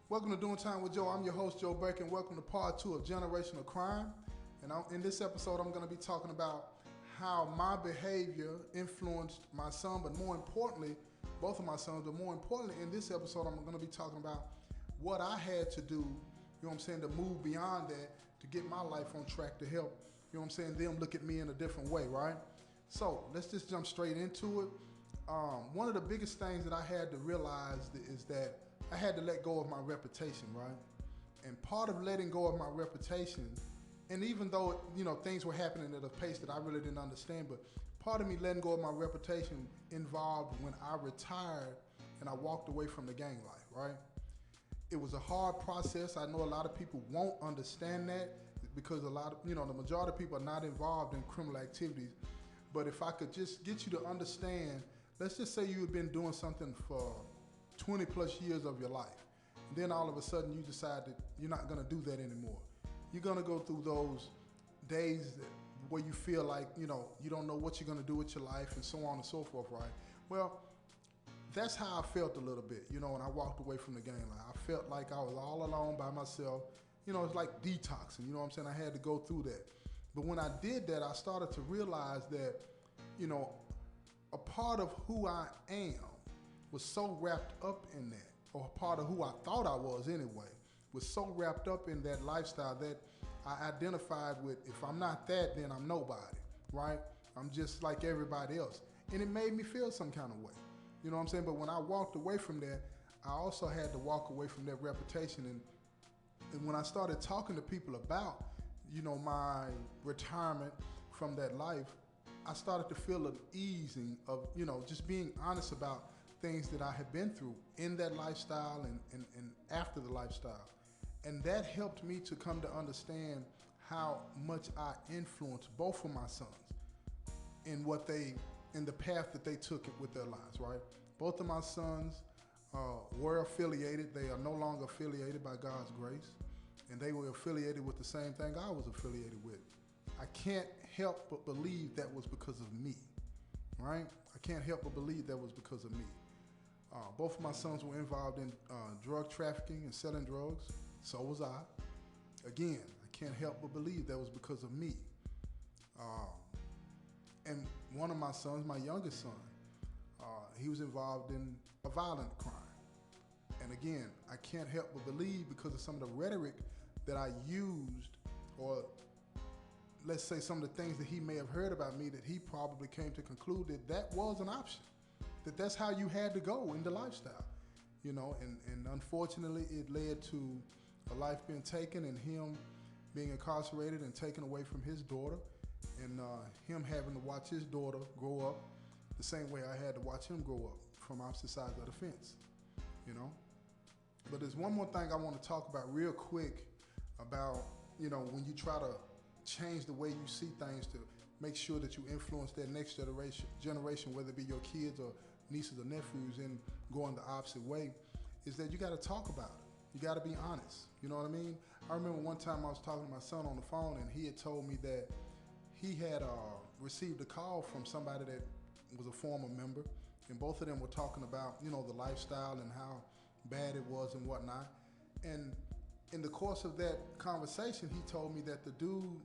Welcome to Doing Time with Joe. I'm your host, Joe Baker, and welcome to part 2 of Generational Crime. And in this episode, I'm going to be talking about how my behavior influenced my son, but more importantly, both of my sons, but more importantly, in this episode, I'm going to be talking about what I had to do, to move beyond that, to get my life on track, to help, them look at me in a different way, right? So let's just jump straight into it. One of the biggest things that I had to realize is that I had to let go of my reputation, right? And part of letting go of my reputation, and even though, things were happening at a pace that I really didn't understand, but part of me letting go of my reputation involved when I retired and I walked away from the gang life, right? It was a hard process. I know a lot of people won't understand that because the majority of people are not involved in criminal activities. But if I could just get you to understand, let's just say you had been doing something for 20 plus years of your life. And then all of a sudden you decide that you're not gonna do that anymore. You're gonna go through those days where you feel like, you don't know what you're gonna do with your life and so on and so forth, right? Well, that's how I felt a little bit, when I walked away from the gang life. I felt like I was all alone by myself. It's like detoxing, I had to go through that. But when I did that, I started to realize that, a part of who I am was so wrapped up in that, or a part of who I thought I was anyway, was so wrapped up in that lifestyle that I identified with, if I'm not that, then I'm nobody, right? I'm just like everybody else. And it made me feel some kind of way, But when I walked away from that, I also had to walk away from that reputation. And when I started talking to people about, my retirement from that life, I started to feel an easing of, just being honest about things that I had been through in that lifestyle and after the lifestyle. And that helped me to come to understand how much I influenced both of my sons in the path that they took with their lives, right? Both of my sons were affiliated. They are no longer affiliated by God's grace. And they were affiliated with the same thing I was affiliated with. I can't help but believe that was because of me, right? I can't help but believe that was because of me. Both of my sons were involved in drug trafficking and selling drugs. So was I. Again, I can't help but believe that was because of me. And one of my sons, my youngest son, he was involved in a violent crime. And again, I can't help but believe because of some of the rhetoric that I used, or let's say some of the things that he may have heard about me, that he probably came to conclude that was an option, that's how you had to go in the lifestyle, and unfortunately it led to a life being taken and him being incarcerated and taken away from his daughter, and him having to watch his daughter grow up the same way I had to watch him grow up from opposite sides of the fence, But there's one more thing I want to talk about real quick about, when you try to change the way you see things to make sure that you influence that next generation, whether it be your kids or nieces or nephews, in going the opposite way, is that you got to talk about it. You got to be honest. You know what I mean? I remember one time I was talking to my son on the phone, and he had told me that he had received a call from somebody that was a former member, and both of them were talking about, the lifestyle and how bad it was and whatnot. And in the course of that conversation, he told me that the dude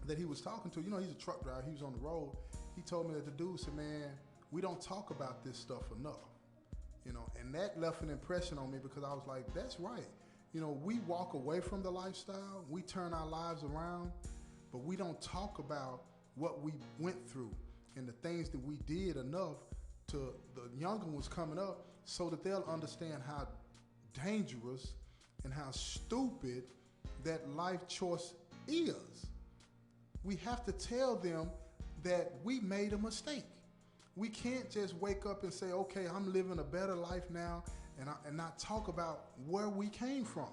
that he was talking to, he's a truck driver, he was on the road. He told me that the dude said, man, we don't talk about this stuff enough. And that left an impression on me, because I was like, that's right. We walk away from the lifestyle, we turn our lives around, but we don't talk about what we went through and the things that we did enough to the younger ones coming up, so that they'll understand how dangerous and how stupid that life choice is. We have to tell them that we made a mistake. We can't just wake up and say, okay, I'm living a better life now, and not talk about where we came from.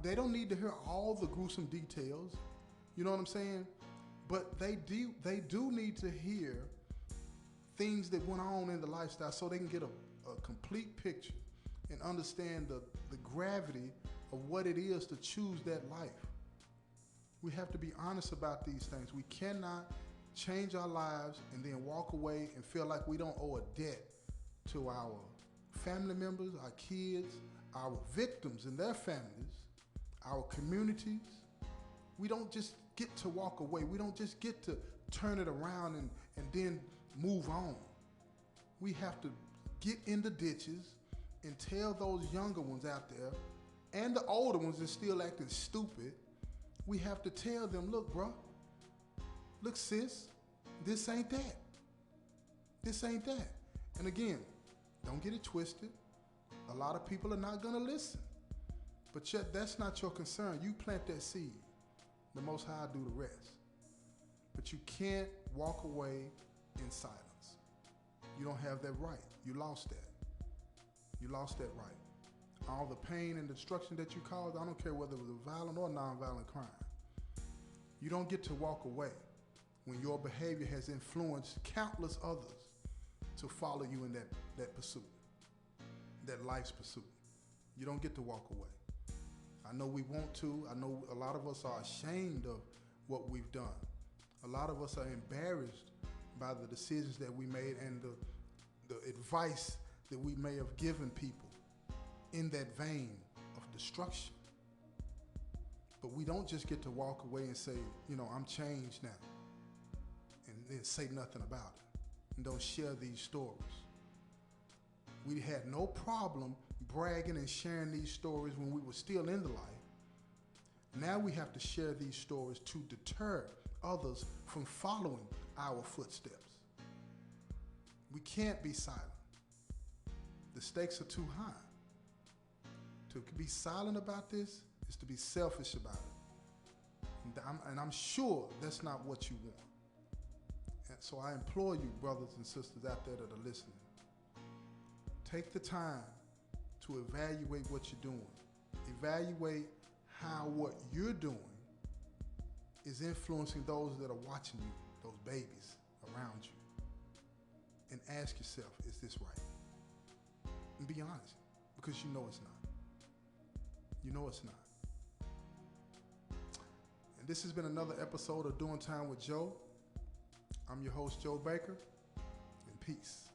They don't need to hear all the gruesome details, you know what I'm saying? But they do need to hear things that went on in the lifestyle, so they can get a complete picture and understand the gravity of what it is to choose that life. We have to be honest about these things. We cannot change our lives and then walk away and feel like we don't owe a debt to our family members, our kids, our victims and their families, our communities. We don't just get to walk away. We don't just get to turn it around and then move on. We have to get in the ditches and tell those younger ones out there and the older ones that still acting stupid. We have to tell them, look, bro, look, sis, this ain't that. This ain't that. And again, don't get it twisted. A lot of people are not gonna listen. But yet, that's not your concern. You plant that seed. The Most High do the rest. But you can't walk away in silence. You don't have that right. You lost that. You lost that right. All the pain and destruction that you caused, I don't care whether it was a violent or nonviolent crime. You don't get to walk away when your behavior has influenced countless others to follow you in that pursuit, that life's pursuit. You don't get to walk away. I know we want to. I know a lot of us are ashamed of what we've done. A lot of us are embarrassed by the decisions that we made and the advice that we may have given people in that vein of destruction. But we don't just get to walk away and say, you know, I'm changed now, and then say nothing about it, and don't share these stories. We had no problem bragging and sharing these stories when we were still in the light. Now we have to share these stories to deter others from following our footsteps. We can't be silent. The stakes are too high. To be silent about this is to be selfish about it. And I'm sure that's not what you want. And so I implore you, brothers and sisters out there that are listening, take the time to evaluate what you're doing. Evaluate how what you're doing is influencing those that are watching you, those babies around you. And ask yourself, is this right? And be honest, because you know it's not. You know it's not. And this has been another episode of Doing Time with Joe. I'm your host, Joe Baker, and peace.